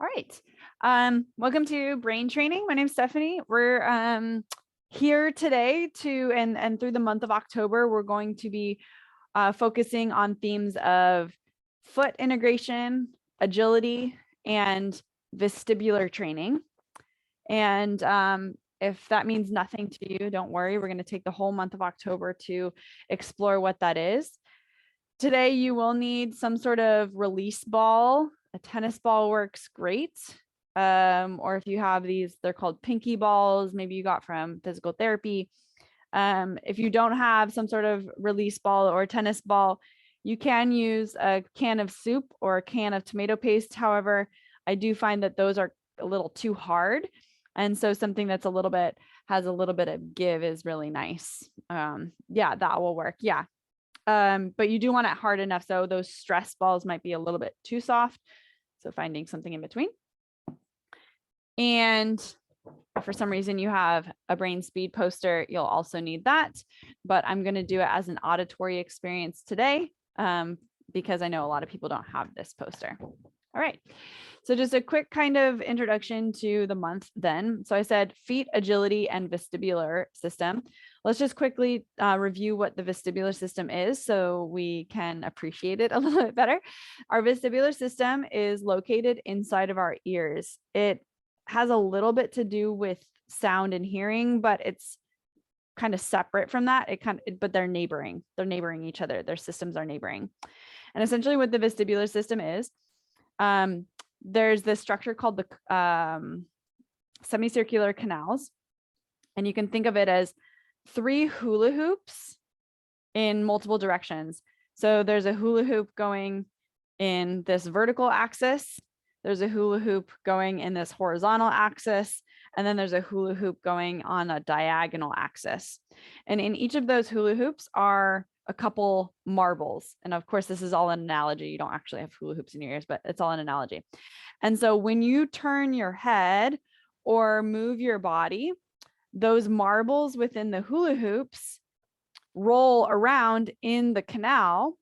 All right. Welcome to Brain Training. My name's Stephanie. We're here today to, and through the month of October, we're going to be focusing on themes of foot integration, agility, and vestibular training. And if that means nothing to you, don't worry. We're going to take the whole month of October to explore what that is. Today, you will need some sort of release ball. A tennis ball works great. Or if you have these, they're called pinky balls, maybe you got from physical therapy. If you don't have some sort of release ball or tennis ball, you can use a can of soup or a can of tomato paste. However, I do find that those are a little too hard. And so something that's has a little bit of give is really nice. Yeah, that will work. Yeah. But you do want it hard enough. So those stress balls might be a little bit too soft. So finding something in between. And for some reason you have a brain speed poster, you'll also need that. But I'm going to do it as an auditory experience today because I know a lot of people don't have this poster. All right. So just a quick kind of introduction to the month then. So I said feet, agility, and vestibular system. Let's just quickly review what the vestibular system is so we can appreciate it a little bit better. Our vestibular system is located inside of our ears. It has a little bit to do with sound and hearing, but it's kind of separate from that. But they're neighboring. They're neighboring each other. Their systems are neighboring. And essentially what the vestibular system is, there's this structure called the semicircular canals. And you can think of it as 3 hula hoops in multiple directions. So there's a hula hoop going in this vertical axis. There's a hula hoop going in this horizontal axis. And then there's a hula hoop going on a diagonal axis. And in each of those hula hoops are a couple marbles. And of course, this is all an analogy. You don't actually have hula hoops in your ears, but it's all an analogy. And so when you turn your head or move your body, those marbles within the hula hoops roll around in the canal,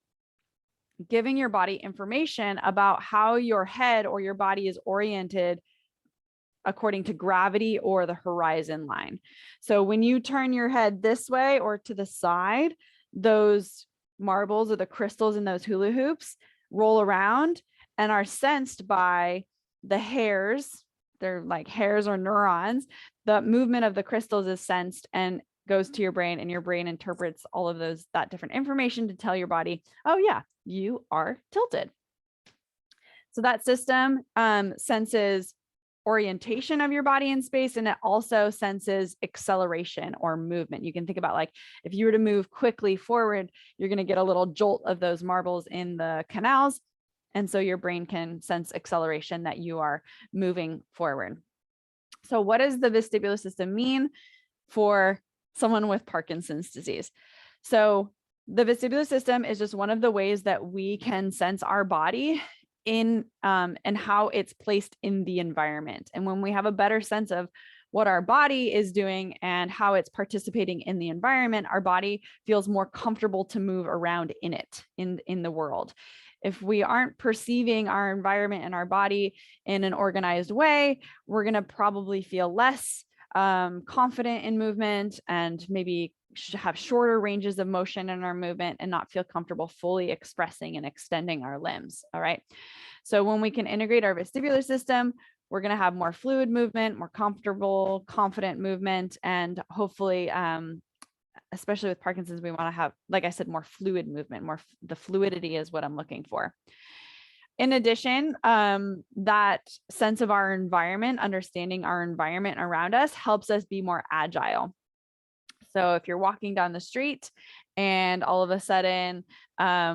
giving your body information about how your head or your body is oriented according to gravity or the horizon line. So when you turn your head this way or to the side, those marbles or the crystals in those hula hoops roll around and are sensed by the hairs. They're like hairs or neurons. The movement of the crystals is sensed and goes to your brain, and your brain interprets all of that different information to tell your body, oh yeah, you are tilted. So that system senses orientation of your body in space, and it also senses acceleration or movement. You can think about like if you were to move quickly forward, you're going to get a little jolt of those marbles in the canals. And so your brain can sense acceleration that you are moving forward. So what does the vestibular system mean for someone with Parkinson's disease? So the vestibular system is just one of the ways that we can sense our body in and how it's placed in the environment. And when we have a better sense of what our body is doing and how it's participating in the environment, our body feels more comfortable to move around in it, in the world. If we aren't perceiving our environment and our body in an organized way, we're going to probably feel less confident in movement and maybe have shorter ranges of motion in our movement and not feel comfortable fully expressing and extending our limbs. All right. So when we can integrate our vestibular system, we're going to have more fluid movement, more comfortable, confident movement, and hopefully, especially with Parkinson's, we want to have, like I said, more fluid movement, the fluidity is what I'm looking for. In addition, that sense of our environment, understanding our environment around us helps us be more agile. So if you're walking down the street and all of a sudden, I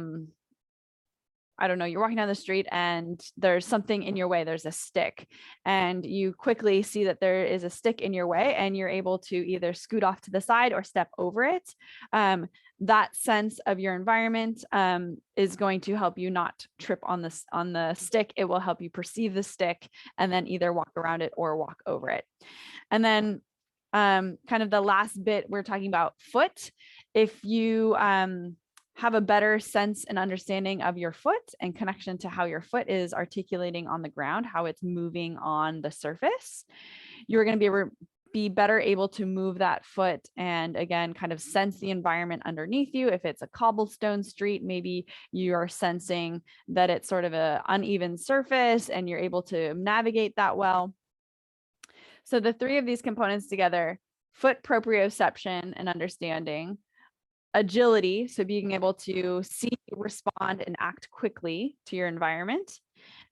don't know, you're walking down the street and there's something in your way, there's a stick, and you quickly see that there is a stick in your way and you're able to either scoot off to the side or step over it. That sense of your environment is going to help you not trip on the stick. It will help you perceive the stick and then either walk around it or walk over it. And then kind of the last bit, we're talking about foot. If you have a better sense and understanding of your foot and connection to how your foot is articulating on the ground, how it's moving on the surface. You're going to be better able to move that foot and again, kind of sense the environment underneath you. If it's a cobblestone street, maybe you are sensing that it's sort of an uneven surface and you're able to navigate that well. So the three of these components together, foot proprioception and understanding, agility, so being able to see, respond, and act quickly to your environment.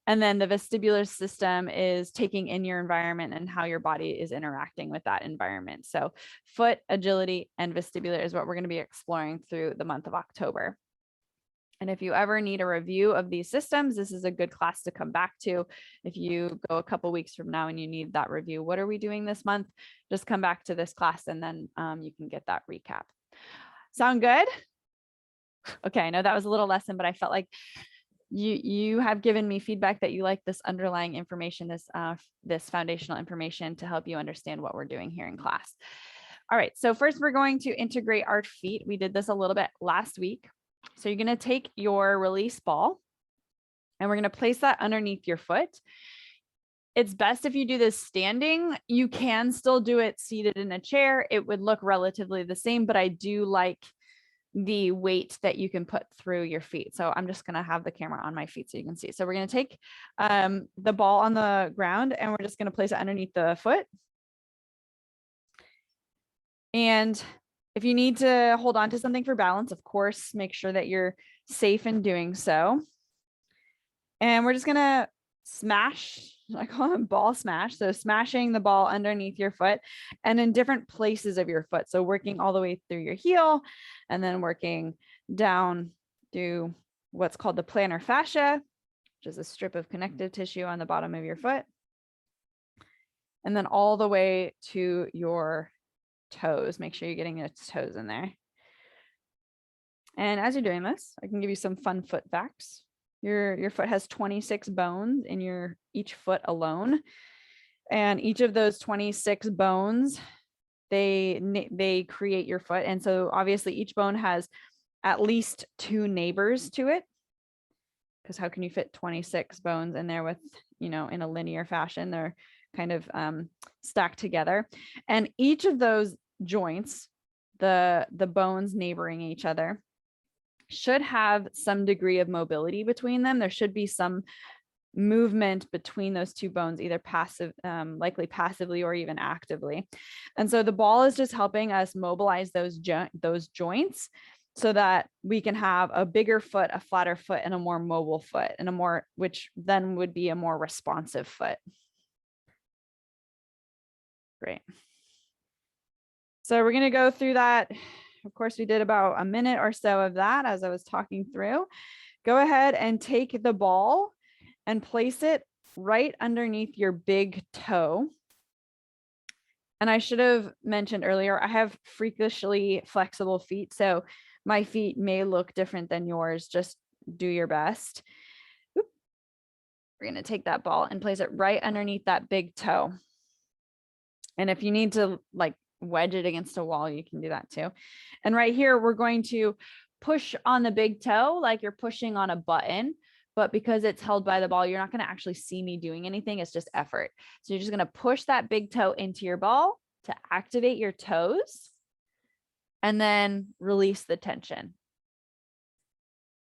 And then the vestibular system is taking in your environment and how your body is interacting with that environment. So foot, agility, and vestibular is what we're going to be exploring through the month of October. And if you ever need a review of these systems, this is a good class to come back to. If you go a couple weeks from now and you need that review, what are we doing this month? Just come back to this class and then you can get that recap. Sound good? Okay, I know that was a little lesson, but I felt like you have given me feedback that you like this underlying information, this foundational information to help you understand what we're doing here in class. All right, so first we're going to integrate our feet. We did this a little bit last week. So you're going to take your release ball and we're going to place that underneath your foot. It's best if you do this standing. You can still do it seated in a chair. It would look relatively the same, but I do like the weight that you can put through your feet. So I'm just going to have the camera on my feet so you can see. So we're going to take the ball on the ground and we're just going to place it underneath the foot. And if you need to hold on to something for balance, of course, make sure that you're safe in doing so. And we're just going to smash, I call it ball smash. So smashing the ball underneath your foot and in different places of your foot. So working all the way through your heel and then working down through what's called the plantar fascia, which is a strip of connective tissue on the bottom of your foot. And then all the way to your toes. Make sure you're getting your toes in there. And as you're doing this, I can give you some fun foot facts. Your foot has 26 bones in each foot alone. And each of those 26 bones, they create your foot. And so obviously each bone has at least 2 neighbors to it. Because how can you fit 26 bones in there with, in a linear fashion? They're kind of stacked together. And each of those joints, the bones neighboring each other, should have some degree of mobility between them. There should be some movement between those 2 bones, either passive, likely passively or even actively. And so the ball is just helping us mobilize those joints so that we can have a bigger foot, a flatter foot, and a more mobile foot, and which then would be a more responsive foot. Great. So we're going to go through that. Of course, we did about a minute or so of that as I was talking through. Go ahead and take the ball and place it right underneath your big toe. And I should have mentioned earlier, I have freakishly flexible feet, so my feet may look different than yours. Just do your best. Oop. We're going to take that ball and place it right underneath that big toe. And if you need to wedge it against a wall, you can do that too. And right here, we're going to push on the big toe like you're pushing on a button, but because it's held by the ball, you're not going to actually see me doing anything. It's just effort. So you're just going to push that big toe into your ball to activate your toes and then release the tension.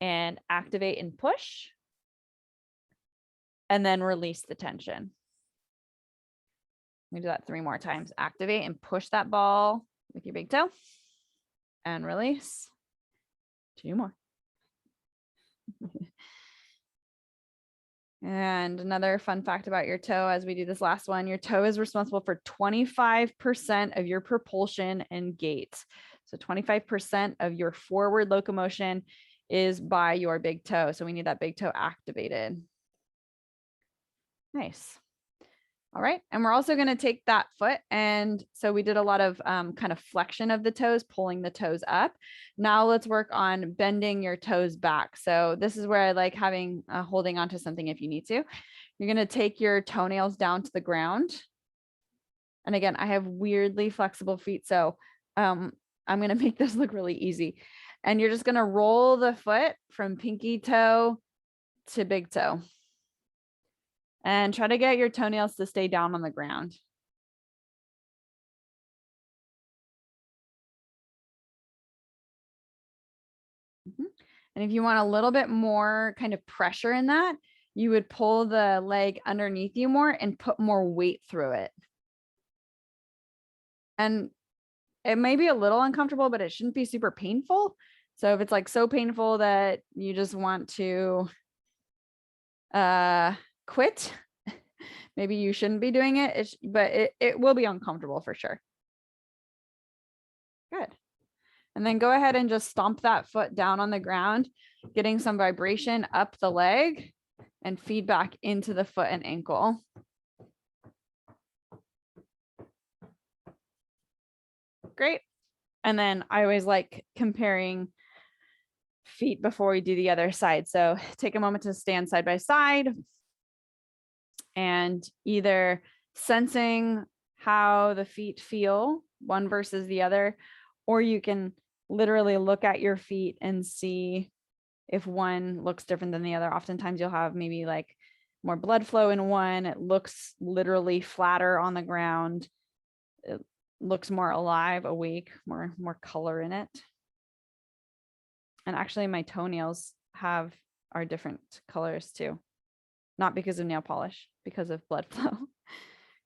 And activate and push and then release the tension. Let me do that 3 more times. Activate and push that ball with your big toe and release. 2 more. And another fun fact about your toe, as we do this last one, your toe is responsible for 25% of your propulsion and gait. So 25% of your forward locomotion is by your big toe. So we need that big toe activated. Nice. All right. And we're also going to take that foot. And so we did a lot of kind of flexion of the toes, pulling the toes up. Now let's work on bending your toes back. So this is where I like having holding onto something if you need to. You're going to take your toenails down to the ground. And again, I have weirdly flexible feet. So I'm going to make this look really easy. And you're just going to roll the foot from pinky toe to big toe. And try to get your toenails to stay down on the ground. And if you want a little bit more kind of pressure in that, you would pull the leg underneath you more and put more weight through it. And it may be a little uncomfortable, but it shouldn't be super painful. So if it's like so painful that you just want to quit, maybe you shouldn't be doing it, but it will be uncomfortable for sure. Good. And then go ahead and just stomp that foot down on the ground, getting some vibration up the leg and feedback into the foot and ankle. Great. And then I always like comparing feet before we do the other side. So take a moment to stand side by side and either sensing how the feet feel, one versus the other, or you can literally look at your feet and see if one looks different than the other. Oftentimes you'll have maybe like more blood flow in one. It looks literally flatter on the ground. It looks more alive, awake, more color in it. And actually my toenails are different colors too. Not because of nail polish, because of blood flow.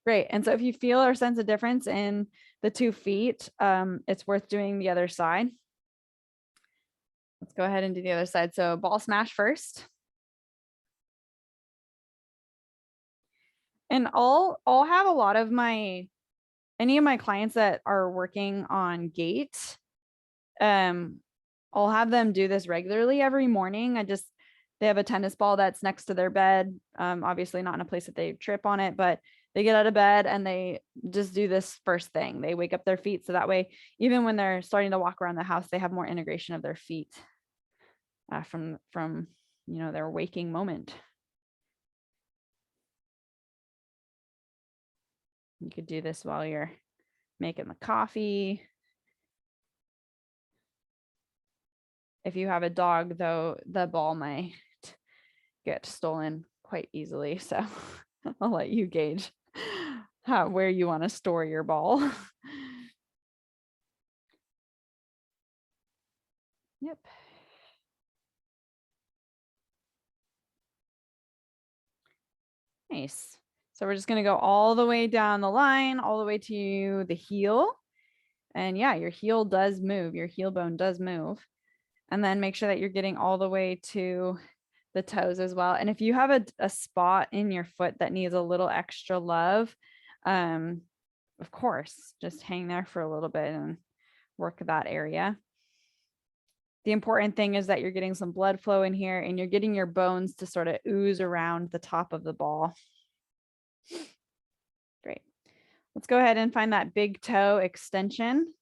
Great. And so if you feel or sense a difference in the 2 feet, it's worth doing the other side. Let's go ahead and do the other side. So ball smash first. And I'll have a lot of any of my clients that are working on gait. I'll have them do this regularly every morning. They have a tennis ball that's next to their bed. Obviously not in a place that they trip on it, but they get out of bed and they just do this first thing. They wake up their feet. So that way, even when they're starting to walk around the house, they have more integration of their feet from their waking moment. You could do this while you're making the coffee. If you have a dog, though, the ball might get stolen quite easily. So I'll let you gauge where you want to store your ball. Yep. Nice. So we're just going to go all the way down the line, all the way to the heel. And yeah, your heel does move. Your heel bone does move. And then make sure that you're getting all the way to the toes as well. And if you have a spot in your foot that needs a little extra love, of course, just hang there for a little bit and work that area. The important thing is that you're getting some blood flow in here and you're getting your bones to sort of ooze around the top of the ball. Great. Let's go ahead and find that big toe extension.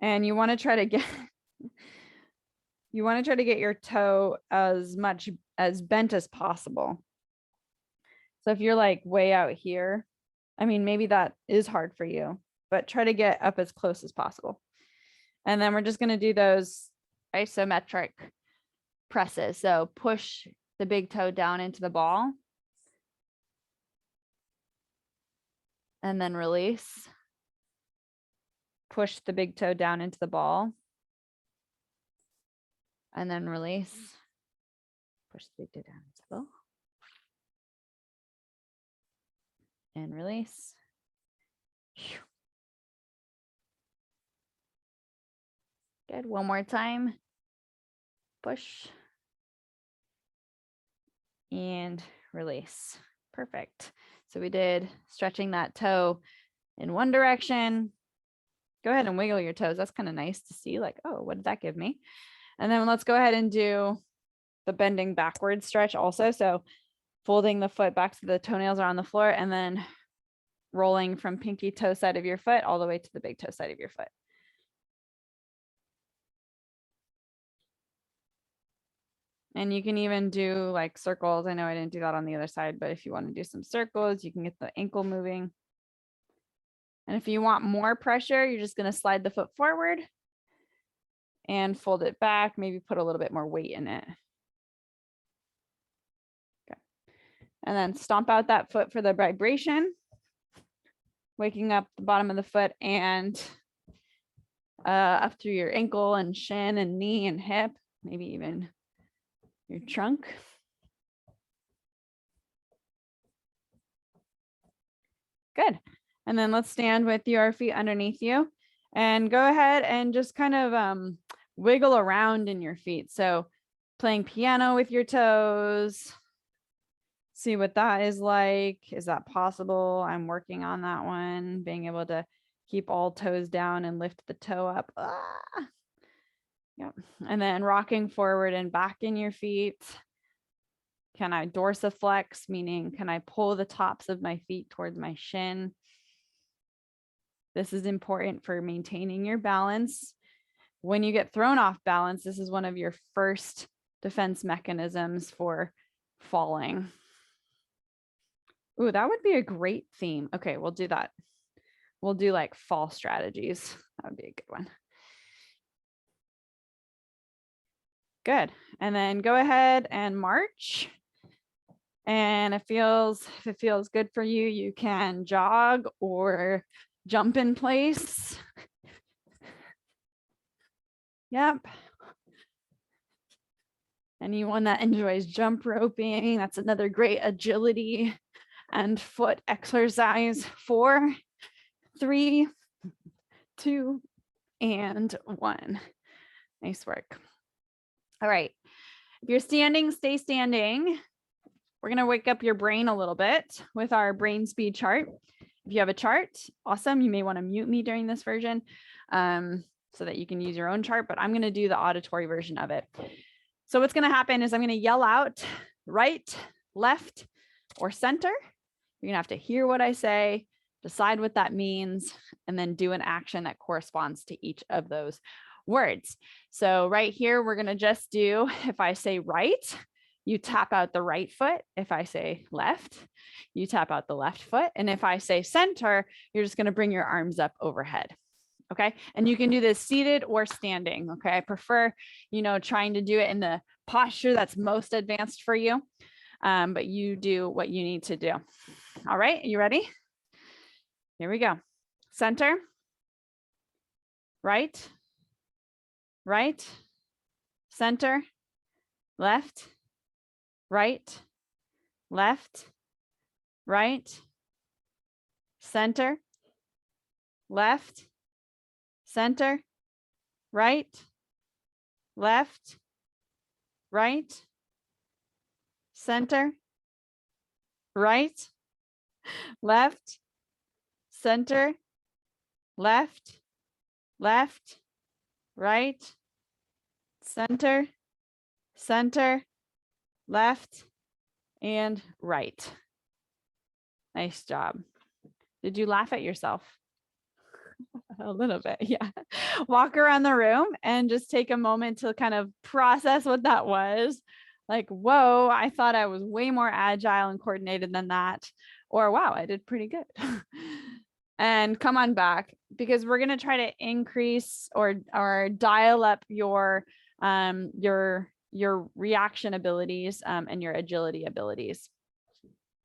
And you want to try to get your toe as much as bent as possible. So if you're like way out here, I mean, maybe that is hard for you, but try to get up as close as possible. And then we're just going to do those isometric presses. So push the big toe down into the ball. And then release. Push the big toe down into the ball. And then release. Push the big toe down into the ball. And release. Good. One more time. Push. And release. Perfect. So we did stretching that toe in one direction. Go ahead and wiggle your toes. That's kind of nice to see, like, oh, what did that give me? And then let's go ahead and do the bending backwards stretch also. So folding the foot back so the toenails are on the floor and then rolling from pinky toe side of your foot all the way to the big toe side of your foot. And you can even do like circles. I know I didn't do that on the other side, but if you want to do some circles, you can get the ankle moving. And if you want more pressure, you're just going to slide the foot forward and fold it back, maybe put a little bit more weight in it. Okay. And then stomp out that foot for the vibration, waking up the bottom of the foot and up through your ankle and shin and knee and hip, maybe even your trunk. Good. And then let's stand with your feet underneath you and go ahead and just kind of wiggle around in your feet. So playing piano with your toes. See what that is like. Is that possible? I'm working on that one, being able to keep all toes down and lift the toe up. Ah. Yep. And then rocking forward and back in your feet. Can I dorsiflex, meaning can I pull the tops of my feet towards my shin? This is important for maintaining your balance. When you get thrown off balance, this is one of your first defense mechanisms for falling. Ooh, that would be a great theme. Okay, we'll do that. We'll do like fall strategies. That would be a good one. Good. And then go ahead and march. And if it feels good for you, you can jog or jump in place. Yep. Anyone that enjoys jump roping, that's another great agility and foot exercise. 4, 3, 2, and 1. Nice work. All right. If you're standing, stay standing. We're going to wake up your brain a little bit with our brain speed chart. If you have a chart, awesome. You may want to mute me during this version so that you can use your own chart, but I'm going to do the auditory version of it. So what's going to happen is I'm going to yell out right, left, or center. You're going to have to hear what I say, decide what that means, and then do an action that corresponds to each of those words. So right here, we're going to just do, if I say right, you tap out the right foot. If I say left, you tap out the left foot. And if I say center, you're just going to bring your arms up overhead. Okay. And you can do this seated or standing. Okay. I prefer, trying to do it in the posture that's most advanced for you. But you do what you need to do. All right. You ready? Here we go. Center. Right. Right. Center. Left. Right, left, right, center, left, center, right, left, right, center, right, left, center, left, left, right, center, center, left, and right. Nice job. Did you laugh at yourself? A little bit, yeah. Walk around the room and just take a moment to kind of process what that was. Like, whoa, I thought I was way more agile and coordinated than that. Or wow, I did pretty good. And come on back, because we're going to try to increase or dial up your reaction abilities and your agility abilities.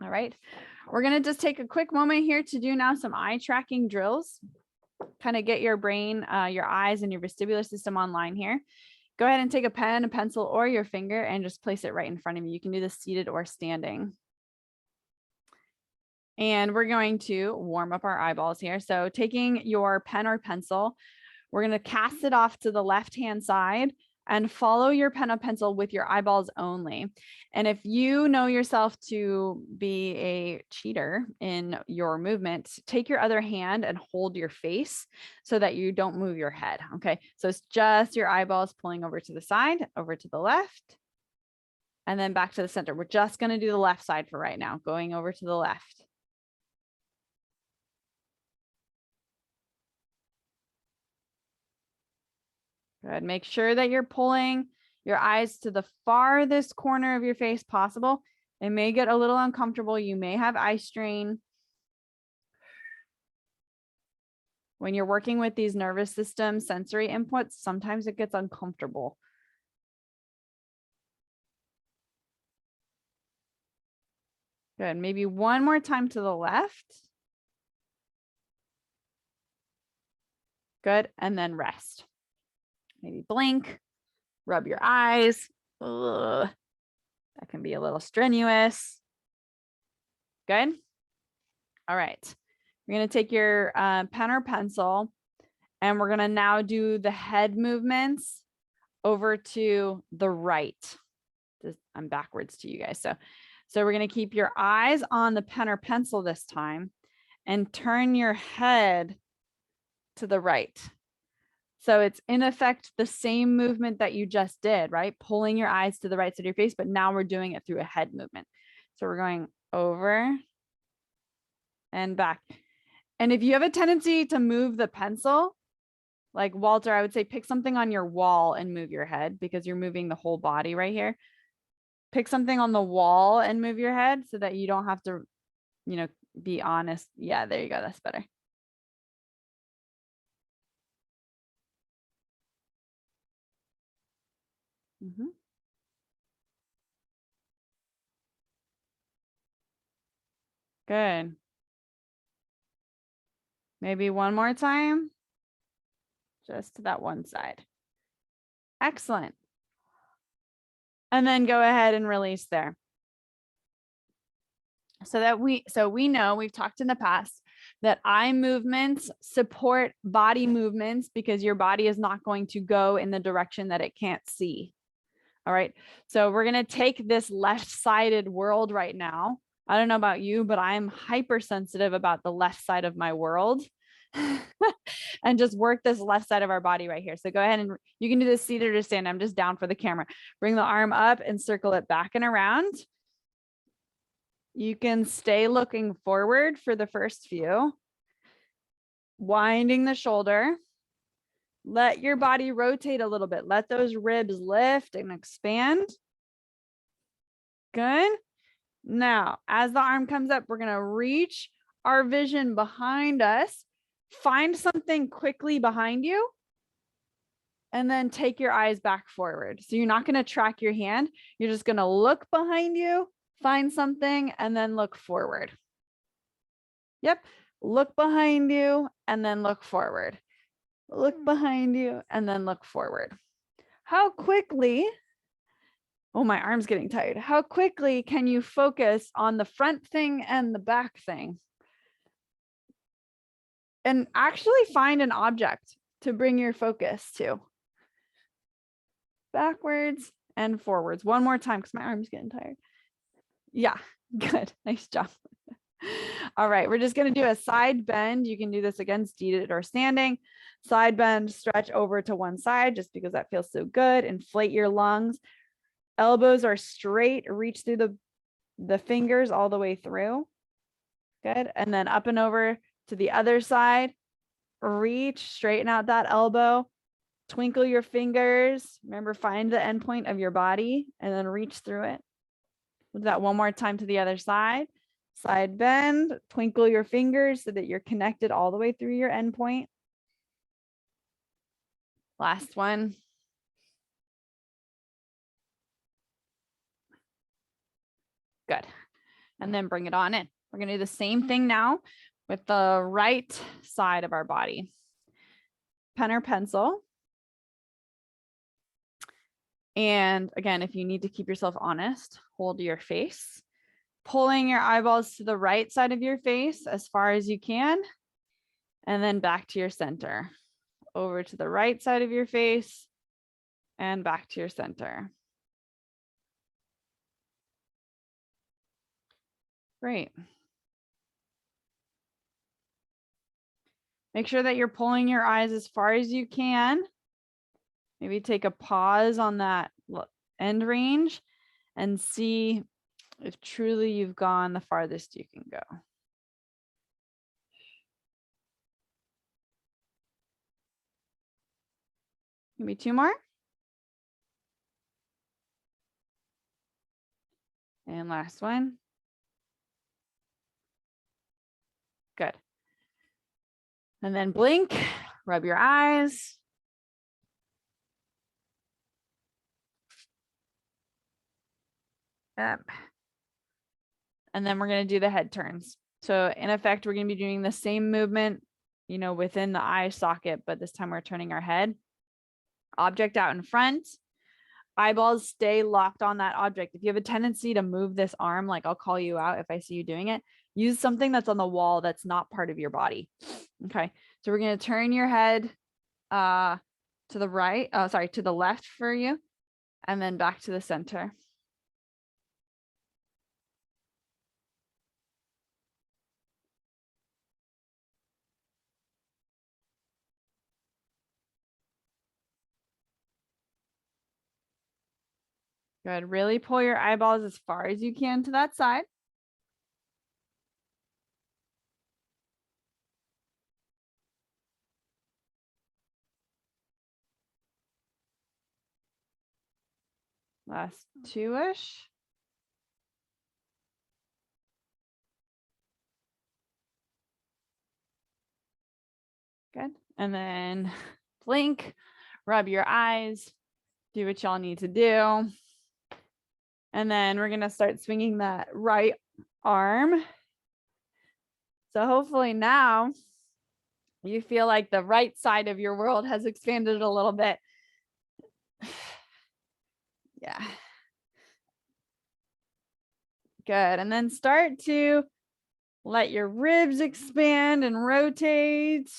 All right. We're going to just take a quick moment here to do now some eye tracking drills. Kind of get your brain, your eyes and your vestibular system online here. Go ahead and take a pen, a pencil, or your finger and just place it right in front of you. You can do this seated or standing. And we're going to warm up our eyeballs here. So taking your pen or pencil, we're going to cast it off to the left-hand side and follow your pen or pencil with your eyeballs only. And if you know yourself to be a cheater in your movement, take your other hand and hold your face so that you don't move your head. Okay. So it's just your eyeballs pulling over to the side, over to the left, and then back to the center. We're just going to do the left side for right now, going over to the left. Good. Make sure that you're pulling your eyes to the farthest corner of your face possible. It may get a little uncomfortable. You may have eye strain. When you're working with these nervous system sensory inputs, sometimes it gets uncomfortable. Good. Maybe one more time to the left. Good. And then rest. Maybe blink, rub your eyes. Ugh. That can be a little strenuous. Good. All right. You're going to take your pen or pencil, and we're going to now do the head movements over to the right. I'm backwards to you guys. So we're going to keep your eyes on the pen or pencil this time and turn your head to the right. So it's in effect the same movement that you just did, right? Pulling your eyes to the right side of your face, but now we're doing it through a head movement. So we're going over and back. And if you have a tendency to move the pencil, like Walter, I would say pick something on your wall and move your head because you're moving the whole body right here. Pick something on the wall and move your head so that you don't have to, be honest. Yeah, there you go. That's better. Good. Maybe one more time. Just to that one side. Excellent. And then go ahead and release there. So we know, we've talked in the past that eye movements support body movements because your body is not going to go in the direction that it can't see. All right. So we're going to take this left-sided world right now. I don't know about you, but I'm hypersensitive about the left side of my world. And just work this left side of our body right here. So go ahead and you can do this seated or stand. I'm just down for the camera. Bring the arm up and circle it back and around. You can stay looking forward for the first few. Winding the shoulder. Let your body rotate a little bit. Let those ribs lift and expand. Good. Now, as the arm comes up, we're going to reach our vision behind us. Find something quickly behind you. And then take your eyes back forward. So you're not going to track your hand. You're just going to look behind you, find something, and then look forward. Yep. Look behind you and then look forward. Look behind you and then look forward. How quickly, oh, my arm's getting tired. How quickly can you focus on the front thing and the back thing? And actually find an object to bring your focus to. Backwards and forwards. One more time because my arm's getting tired. Yeah, good. Nice job. All right, we're just going to do a side bend. You can do this again, seated or standing. Side bend, stretch over to one side just because that feels so good. Inflate your lungs. Elbows are straight. Reach through the fingers all the way through. Good. And then up and over to the other side. Reach, straighten out that elbow. Twinkle your fingers. Remember, find the end point of your body and then reach through it. We'll do that one more time to the other side. Side bend, twinkle your fingers so that you're connected all the way through your end point. Last one. Good. And then bring it on in. We're going to do the same thing now with the right side of our body. Pen or pencil. And again, if you need to keep yourself honest, hold your face. Pulling your eyeballs to the right side of your face as far as you can. And then back to your center. Over to the right side of your face and back to your center. Great. Make sure that you're pulling your eyes as far as you can. Maybe take a pause on that end range and see if truly you've gone the farthest you can go. Maybe two more. And last one. Good. And then blink, rub your eyes. Yep. And then we're going to do the head turns. So in effect, we're going to be doing the same movement, you know, within the eye socket, but this time we're turning our head. Object out in front. Eyeballs stay locked on that object. If you have a tendency to move this arm, like I'll call you out if I see you doing it, use something that's on the wall that's not part of your body. Okay. So we're going to turn your head to the right, to the left for you, and then back to the center. Good. Really pull your eyeballs as far as you can to that side. Last two-ish. Good. And then blink, rub your eyes, do what y'all need to do. And then we're going to start swinging that right arm. So hopefully now you feel like the right side of your world has expanded a little bit. Yeah. Good. And then start to let your ribs expand and rotate.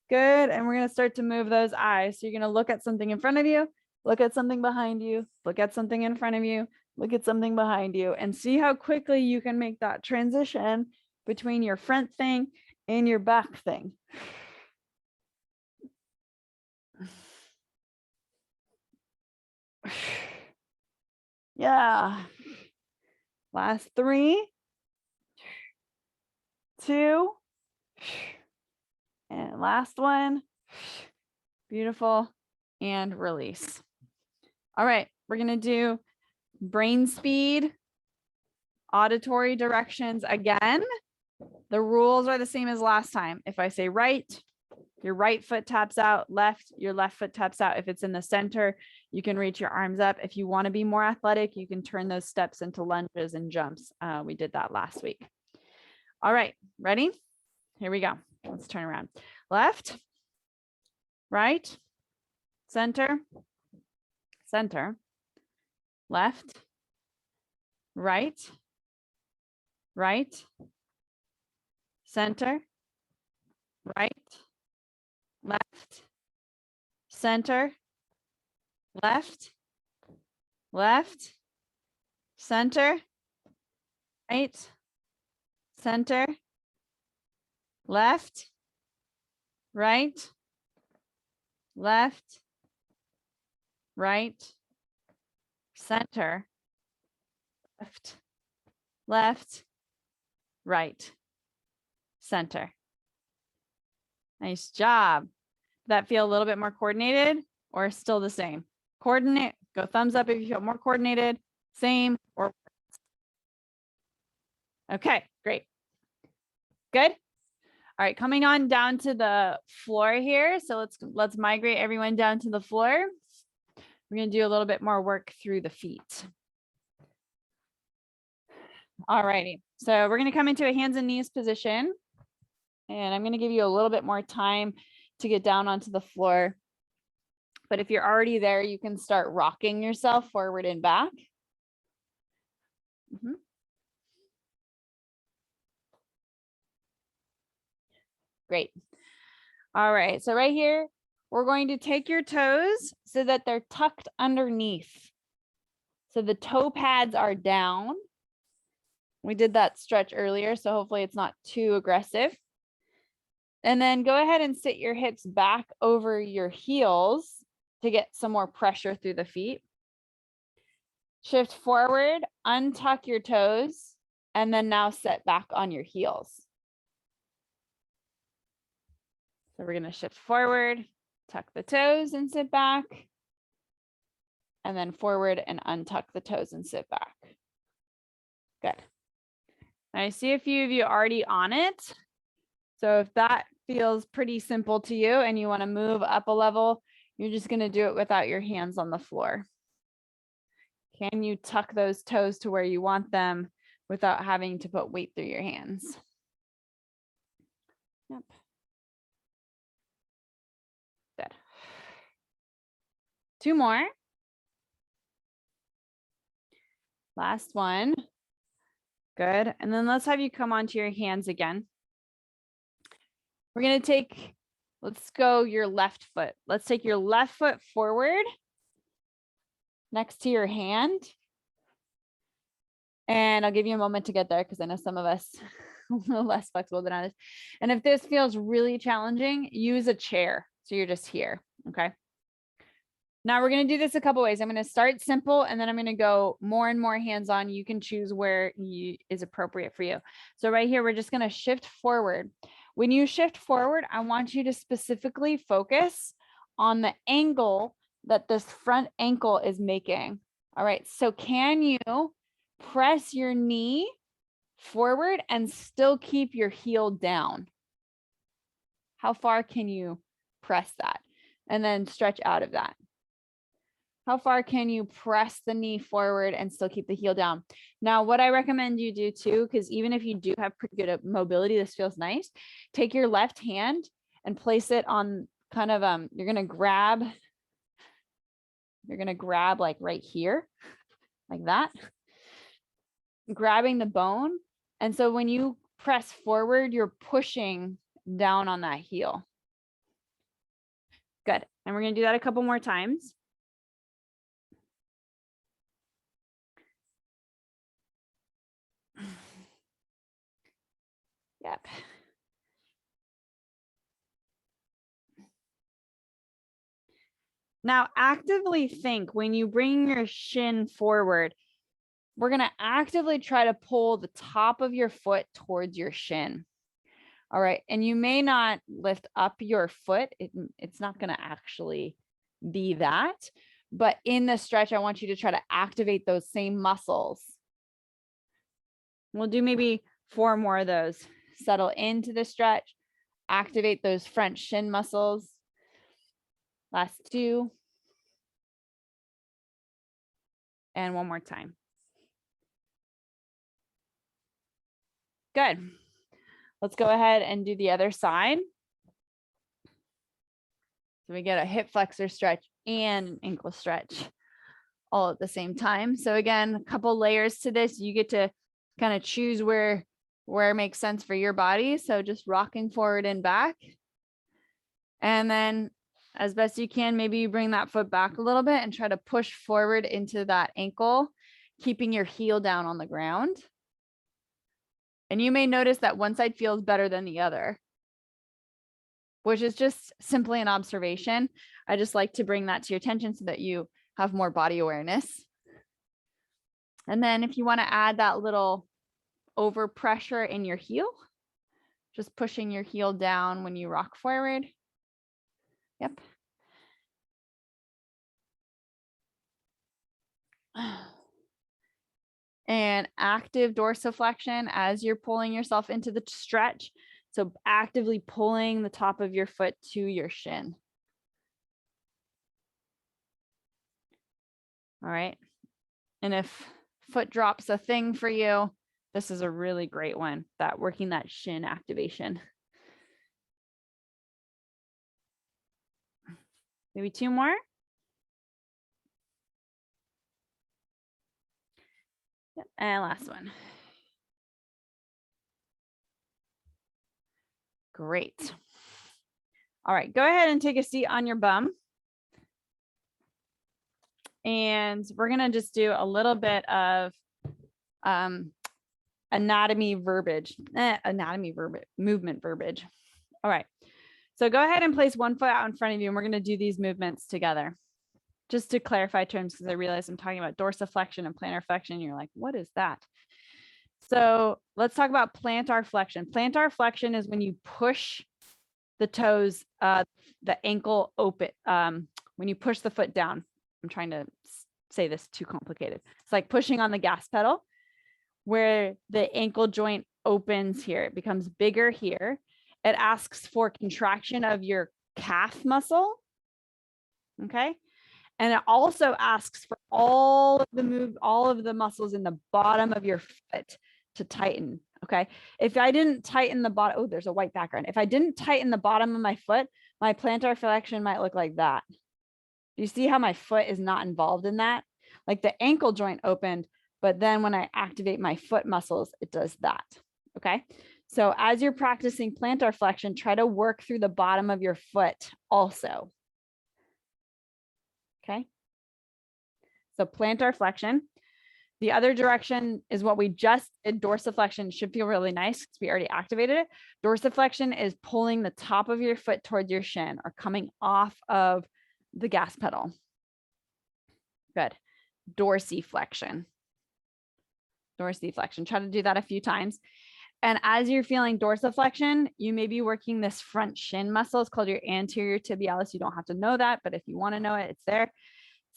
Good. And we're going to start to move those eyes. So you're going to look at something in front of you, look at something behind you, look at something in front of you, look at something behind you, and see how quickly you can make that transition between your front thing and your back thing. Yeah. Last 3, 2, and last one. Beautiful. And release. All right, we're going to do brain speed, auditory directions again. The rules are the same as last time. If I say right, your right foot taps out, left, your left foot taps out. If it's in the center, you can reach your arms up. If you want to be more athletic, you can turn those steps into lunges and jumps. We did that last week. All right, ready? Here we go. Let's turn around. Left, right, center, center, left, right, right, center, right, left, center, left, left, center, right, center, left, right, left, right, center, left, left, right, center. Nice job. Did that feel a little bit more coordinated or still the same? Coordinate, go thumbs up if you feel more coordinated, same, or okay, great. Good. All right, coming on down to the floor here. So let's migrate everyone down to the floor. We're going to do a little bit more work through the feet. All righty. So we're going to come into a hands and knees position. And I'm going to give you a little bit more time to get down onto the floor. But if you're already there, you can start rocking yourself forward and back. Great. All right. So right here, we're going to take your toes so that they're tucked underneath. So the toe pads are down. We did that stretch earlier, so hopefully it's not too aggressive. And then go ahead and sit your hips back over your heels to get some more pressure through the feet. Shift forward, untuck your toes, and then now sit back on your heels. So we're going to shift forward, tuck the toes and sit back, and then forward and untuck the toes and sit back. Good. I see a few of you already on it. So if that feels pretty simple to you and you want to move up a level, you're just going to do it without your hands on the floor. Can you tuck those toes to where you want them without having to put weight through your hands? Yep. Good. 2 more. Last one. Good. And then let's have you come onto your hands again. We're going to take, let's go your left foot. Let's take your left foot forward next to your hand. And I'll give you a moment to get there because I know some of us are a little less flexible than others. And if this feels really challenging, use a chair. So you're just here. Okay. Now we're going to do this a couple ways. I'm going to start simple and then I'm going to go more and more hands-on. You can choose where is appropriate for you. So right here, we're just going to shift forward. When you shift forward, I want you to specifically focus on the angle that this front ankle is making. All right. So can you press your knee forward and still keep your heel down? How far can you press that? And then stretch out of that. How far can you press the knee forward and still keep the heel down? Now, what I recommend you do too, because even if you do have pretty good mobility, this feels nice. Take your left hand and place it on kind of, you're going to grab like right here, like that, grabbing the bone. And so when you press forward, you're pushing down on that heel. Good. And we're going to do that a couple more times. Yep. Now actively think when you bring your shin forward, we're going to actively try to pull the top of your foot towards your shin. All right. And you may not lift up your foot. It's not going to actually be that. But in the stretch, I want you to try to activate those same muscles. We'll do maybe 4 more of those. Settle into the stretch. Activate those front shin muscles. Last 2. And 1 more time. Good. Let's go ahead and do the other side. So we get a hip flexor stretch and an ankle stretch all at the same time. So again, a couple layers to this. You get to kind of choose where it makes sense for your body. So just rocking forward and back. And then as best you can, maybe you bring that foot back a little bit and try to push forward into that ankle, keeping your heel down on the ground. And you may notice that one side feels better than the other, which is just simply an observation. I just like to bring that to your attention so that you have more body awareness. And then if you want to add that little over pressure in your heel, just pushing your heel down when you rock forward. Yep. And active dorsiflexion as you're pulling yourself into the stretch. So actively pulling the top of your foot to your shin. All right. And if foot drops a thing for you, this is a really great one, that working that shin activation. Maybe 2 more. And last one. Great. All right, go ahead and take a seat on your bum. And we're going to just do a little bit of anatomy verbiage, movement verbiage. All right. So go ahead and place one foot out in front of you, and we're going to do these movements together. Just to clarify terms, because I realize I'm talking about dorsiflexion and plantar flexion. You're like, what is that? So let's talk about plantar flexion. Plantar flexion is when you push the toes, the ankle open, when you push the foot down. I'm trying to say this too complicated. It's like pushing on the gas pedal, where the ankle joint opens here. It becomes bigger here. It asks for contraction of your calf muscle. Okay. And it also asks for all of the muscles in the bottom of your foot to tighten. Okay. If I didn't tighten the bottom, oh, there's a white background. If I didn't tighten the bottom of my foot, my plantar flexion might look like that. Do you see how my foot is not involved in that? Like the ankle joint opened, but then when I activate my foot muscles, it does that. Okay. So as you're practicing plantar flexion, try to work through the bottom of your foot also. Okay. So plantar flexion. The other direction is what we just did. Dorsiflexion should feel really nice because we already activated it. Dorsiflexion is pulling the top of your foot towards your shin or coming off of the gas pedal. Good. Dorsiflexion. Dorsiflexion. Try to do that a few times. And as you're feeling dorsiflexion, you may be working this front shin muscle. It's called your anterior tibialis. You don't have to know that, but if you want to know it, it's there.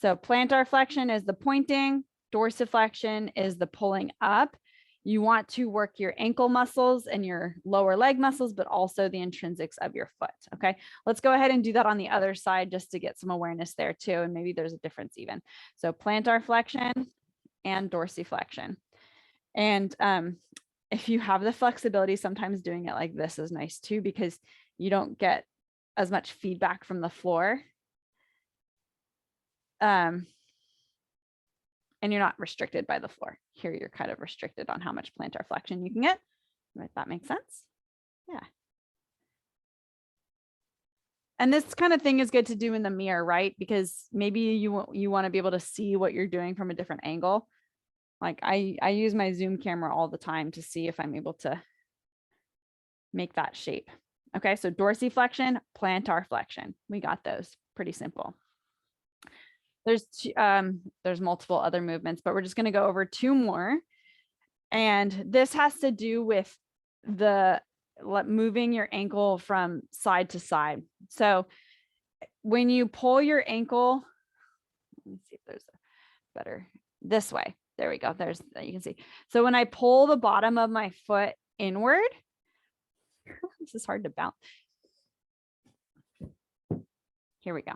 So plantar flexion is the pointing. Dorsiflexion is the pulling up. You want to work your ankle muscles and your lower leg muscles, but also the intrinsics of your foot. Okay, let's go ahead and do that on the other side just to get some awareness there too. And maybe there's a difference even. So plantar flexion and dorsiflexion. And if you have the flexibility, sometimes doing it like this is nice too, because you don't get as much feedback from the floor. And you're not restricted by the floor. Here, you're kind of restricted on how much plantar flexion you can get. Right, that makes sense. Yeah. And this kind of thing is good to do in the mirror, right? Because maybe you want to be able to see what you're doing from a different angle. Like I use my Zoom camera all the time to see if I'm able to make that shape. Okay, so dorsiflexion, plantar flexion. We got those. Pretty simple. There's multiple other movements, but we're just going to go over two more. And this has to do with the moving your ankle from side to side. So when you pull your ankle, let me see if there's a better, this way. There we go. There's, you can see. So when I pull the bottom of my foot inward, this is hard to bounce. Here we go.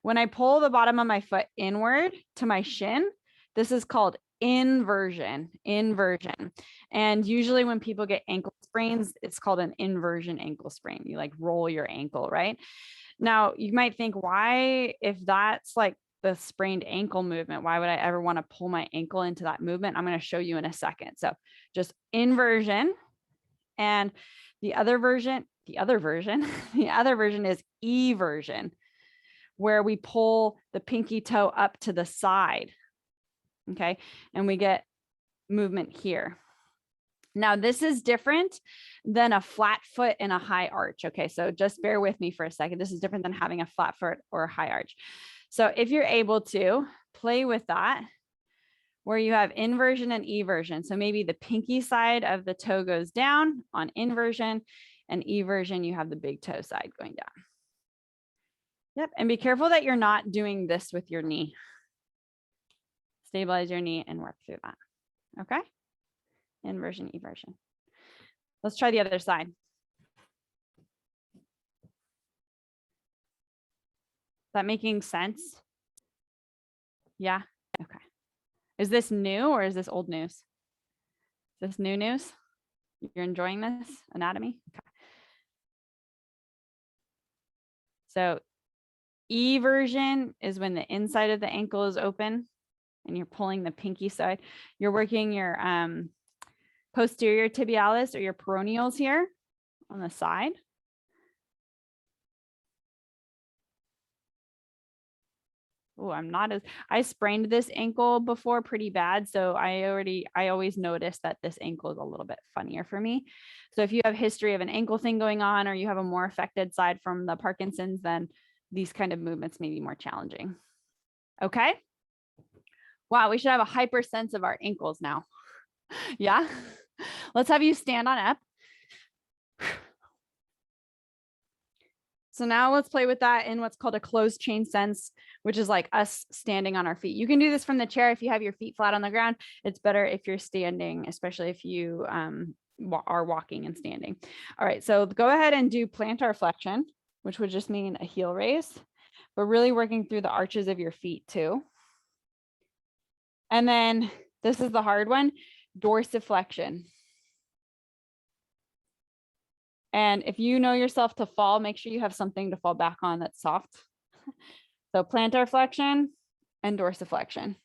When I pull the bottom of my foot inward to my shin, this is called inversion. And usually when people get ankle sprains, it's called an inversion ankle sprain. You like roll your ankle, right? Now you might think, why, if that's like the sprained ankle movement, why would I ever want to pull my ankle into that movement? I'm going to show you in a second. So just inversion, and the other version is eversion, where we pull the pinky toe up to the side. Okay. And we get movement here. Now, this is different than a flat foot and a high arch. Okay. So just bear with me for a second. This is different than having a flat foot or a high arch. So if you're able to play with that, where you have inversion and eversion. So maybe the pinky side of the toe goes down on inversion, and eversion, you have the big toe side going down. Yep. And be careful that you're not doing this with your knee. Stabilize your knee and work through that. Okay. Inversion, eversion. Let's try the other side. Is that making sense? Yeah. Okay. Is this new or is this old news? Is this new news? You're enjoying this anatomy? Okay. So eversion is when the inside of the ankle is open and you're pulling the pinky side. You're working your posterior tibialis or your peroneals here on the side. Oh, I sprained this ankle before pretty bad. So I always noticed that this ankle is a little bit funnier for me. So if you have history of an ankle thing going on, or you have a more affected side from the Parkinson's, then these kind of movements may be more challenging. Okay. Wow. We should have a hyper sense of our ankles now. Yeah. Let's have you stand on up. So now let's play with that in what's called a closed chain sense, which is like us standing on our feet. You can do this from the chair if you have your feet flat on the ground. It's better if you're standing, especially if you are walking and standing. All right, so go ahead and do plantar flexion, which would just mean a heel raise, but really working through the arches of your feet too. And then this is the hard one, dorsiflexion. And if you know yourself to fall, make sure you have something to fall back on that's soft. So plantar flexion and dorsiflexion.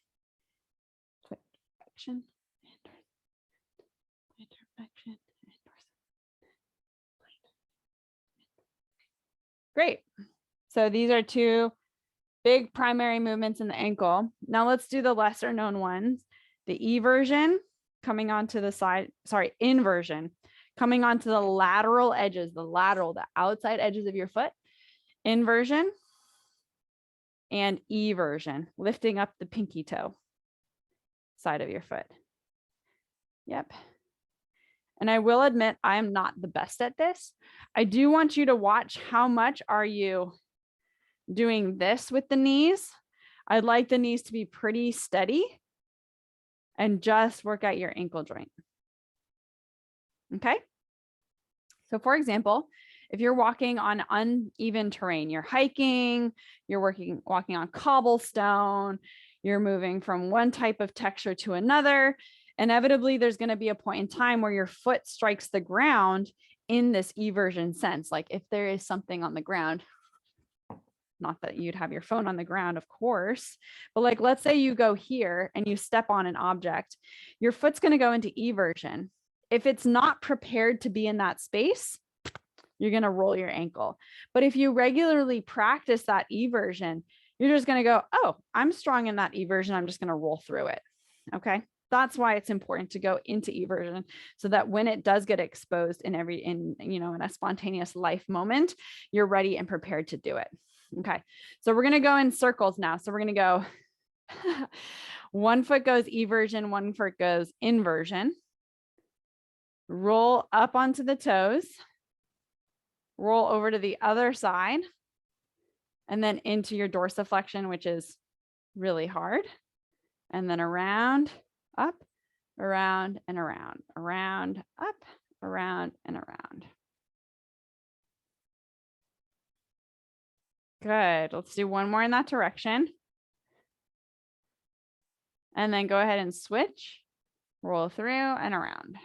Great. So these are two big primary movements in the ankle. Now let's do the lesser known ones. The eversion coming onto the side, inversion, coming onto the lateral edges, the outside edges of your foot. Inversion and eversion, lifting up the pinky toe side of your foot. Yep. And I will admit, I am not the best at this. I do want you to watch how much are you doing this with the knees. I'd like the knees to be pretty steady and just work out your ankle joint. Okay. So for example, if you're walking on uneven terrain, you're hiking, you're walking on cobblestone, you're moving from one type of texture to another, inevitably there's going to be a point in time where your foot strikes the ground in this eversion sense. Like if there is something on the ground, not that you'd have your phone on the ground, of course, but like, let's say you go here and you step on an object, your foot's going to go into eversion. If it's not prepared to be in that space, you're going to roll your ankle. But if you regularly practice that eversion, you're just going to go, oh, I'm strong in that eversion. I'm just going to roll through it. Okay. That's why it's important to go into eversion so that when it does get exposed in a spontaneous life moment, you're ready and prepared to do it. Okay. So we're going to go in circles now. So we're going to go one foot goes eversion, one foot goes inversion. Roll up onto the toes, roll over to the other side, and then into your dorsiflexion, which is really hard. And then around, up, around, and around, around, up, around, and around. Good. Let's do one more in that direction. And then go ahead and switch, roll through and around.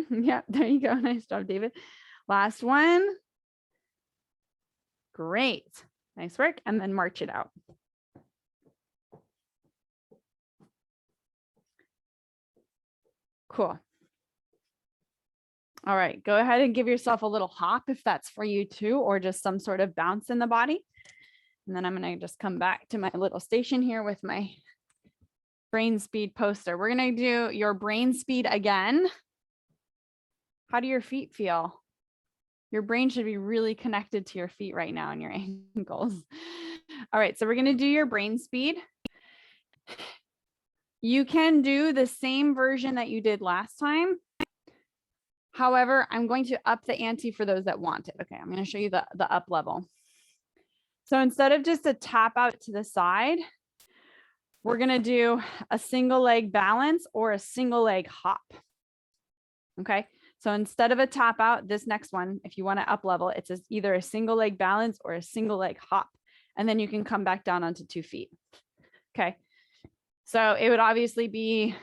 Yeah, there you go. Nice job, David. Last one. Great. Nice work. And then march it out. Cool. All right, go ahead and give yourself a little hop if that's for you too, or just some sort of bounce in the body. And then I'm going to just come back to my little station here with my brain speed poster. We're going to do your brain speed again. How do your feet feel? Your brain should be really connected to your feet right now and your ankles. All right, so we're going to do your brain speed. You can do the same version that you did last time. However, I'm going to up the ante for those that want it. Okay, I'm going to show you the up level. So instead of just a tap out to the side, we're going to do a single leg balance or a single leg hop. Okay, so instead of a tap out, this next one, if you want to up level, it's either a single leg balance or a single leg hop. And then you can come back down onto 2 feet. Okay, so it would obviously be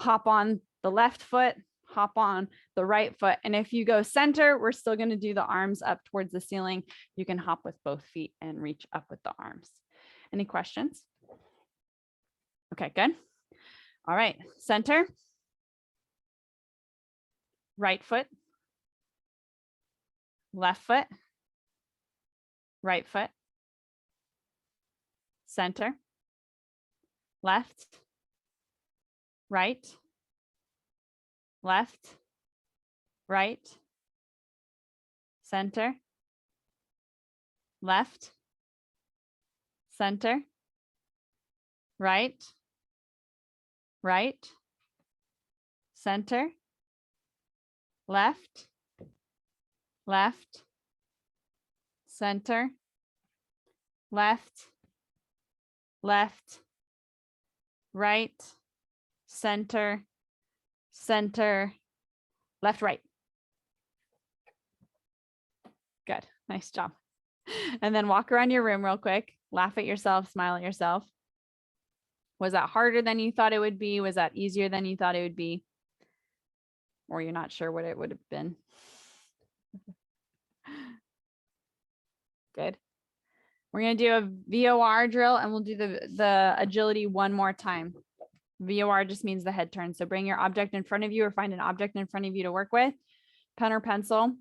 hop on the left foot, hop on the right foot. And if you go center, we're still going to do the arms up towards the ceiling. You can hop with both feet and reach up with the arms. Any questions? Okay, good. All right, center. Right foot. Left foot. Right foot. Center. Left. Right. Left, right, center, left, center, right, right, center, left, left, center, left, left, right, center, center, left, right. Good. Nice job. And then walk around your room real quick. Laugh at yourself, smile at yourself. Was that harder than you thought it would be? Was that easier than you thought it would be? Or you're not sure what it would have been? Good. We're going to do a VOR drill and we'll do the agility one more time. VOR just means the head turn. So bring your object in front of you or find an object in front of you to work with, pen or pencil.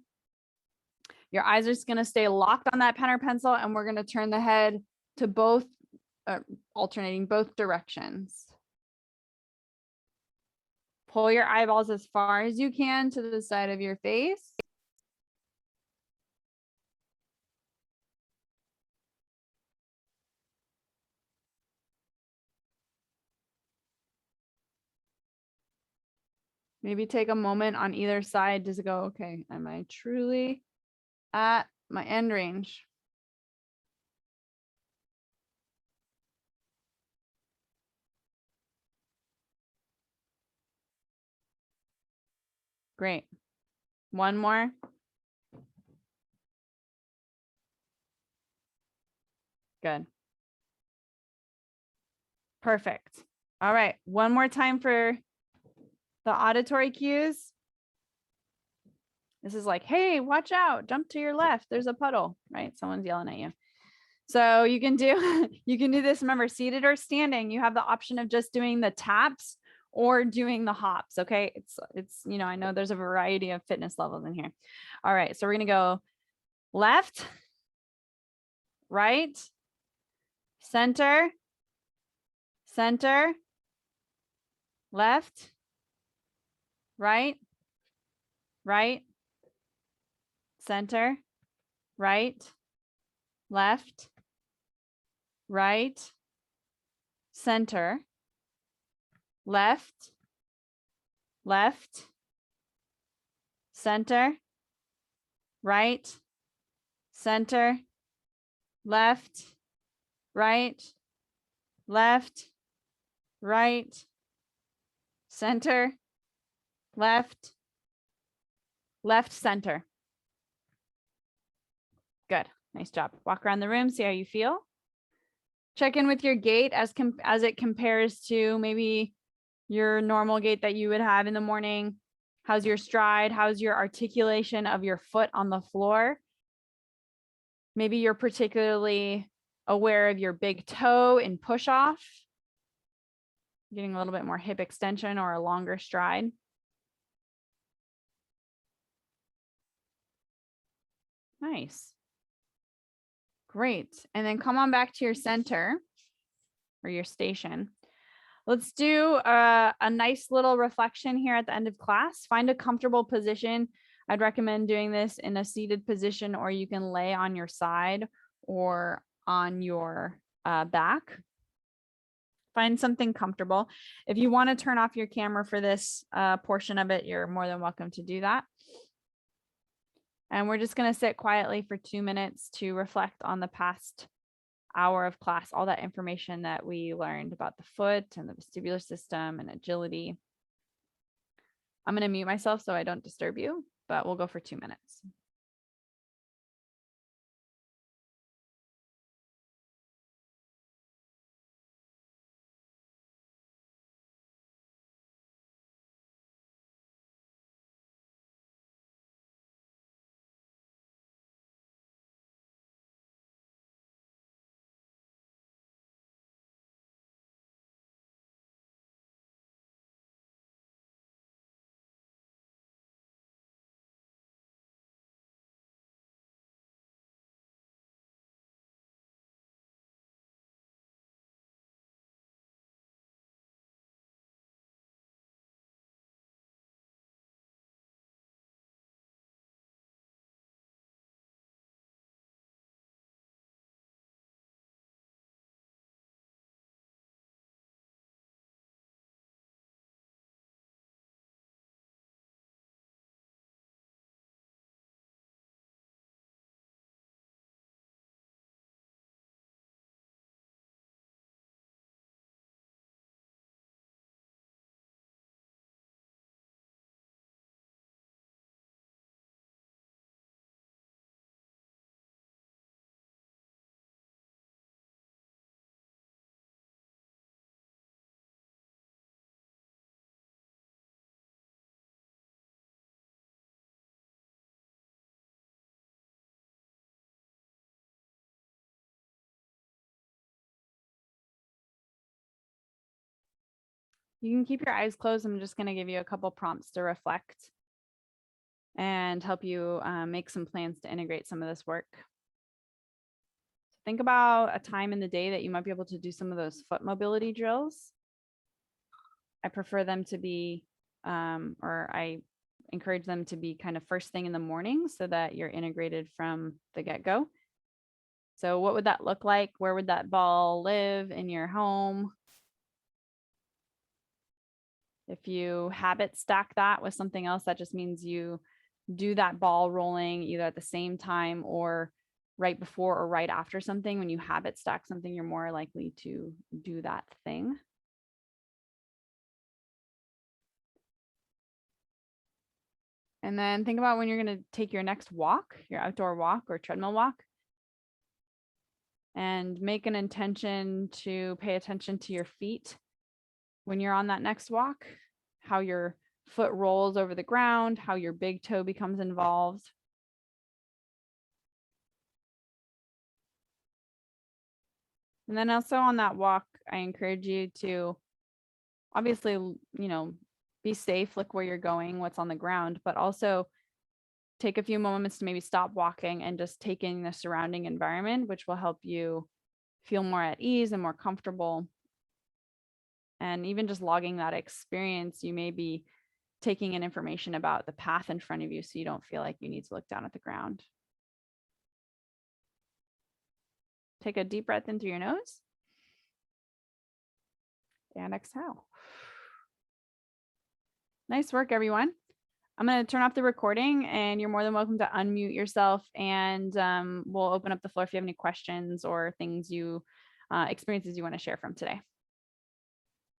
Your eyes are just going to stay locked on that pen or pencil and we're going to turn the head to both, alternating both directions. Pull your eyeballs as far as you can to the side of your face. Maybe take a moment on either side to go, okay, am I truly at my end range? Great. One more. Good. Perfect. All right. One more time for the auditory cues. This is like, hey, watch out, jump to your left. There's a puddle, right? Someone's yelling at you. So you can do, you can do this, remember, seated or standing. You have the option of just doing the taps or doing the hops. Okay. It's, you know, I know there's a variety of fitness levels in here. All right. So we're going to go left, right, center, center, left, right, right, center, right, left, right, center, left, left, center, right, center, left, right, left, right, center, left, left, center. Good. Nice job. Walk around the room, see how you feel. Check in with your gait as it compares to maybe your normal gait that you would have in the morning. How's your stride? How's your articulation of your foot on the floor? Maybe you're particularly aware of your big toe in push off, getting a little bit more hip extension or a longer stride. Nice. Great. And then come on back to your center or your station. Let's do a nice little reflection here at the end of class. Find a comfortable position. I'd recommend doing this in a seated position, or you can lay on your side or on your back. Find something comfortable. If you want to turn off your camera for this portion of it, you're more than welcome to do that. And we're just going to sit quietly for 2 minutes to reflect on the past hour of class, all that information that we learned about the foot and the vestibular system and agility. I'm going to mute myself so I don't disturb you, but we'll go for 2 minutes. You can keep your eyes closed. I'm just going to give you a couple prompts to reflect and help you make some plans to integrate some of this work. Think about a time in the day that you might be able to do some of those foot mobility drills. I prefer them to be, or I encourage them to be kind of first thing in the morning so that you're integrated from the get-go. So what would that look like? Where would that ball live in your home? If you habit stack that with something else, that just means you do that ball rolling either at the same time or right before or right after something. When you habit stack something, you're more likely to do that thing. And then think about when you're going to take your next walk, your outdoor walk or treadmill walk, and make an intention to pay attention to your feet when you're on that next walk, how your foot rolls over the ground, how your big toe becomes involved. And then also on that walk, I encourage you to obviously, be safe, look where you're going, what's on the ground, but also take a few moments to maybe stop walking and just take in the surrounding environment, which will help you feel more at ease and more comfortable. And even just logging that experience, you may be taking in information about the path in front of you so you don't feel like you need to look down at the ground. Take a deep breath in through your nose and exhale. Nice work, everyone. I'm going to turn off the recording and you're more than welcome to unmute yourself, and we'll open up the floor if you have any questions or things experiences you want to share from today.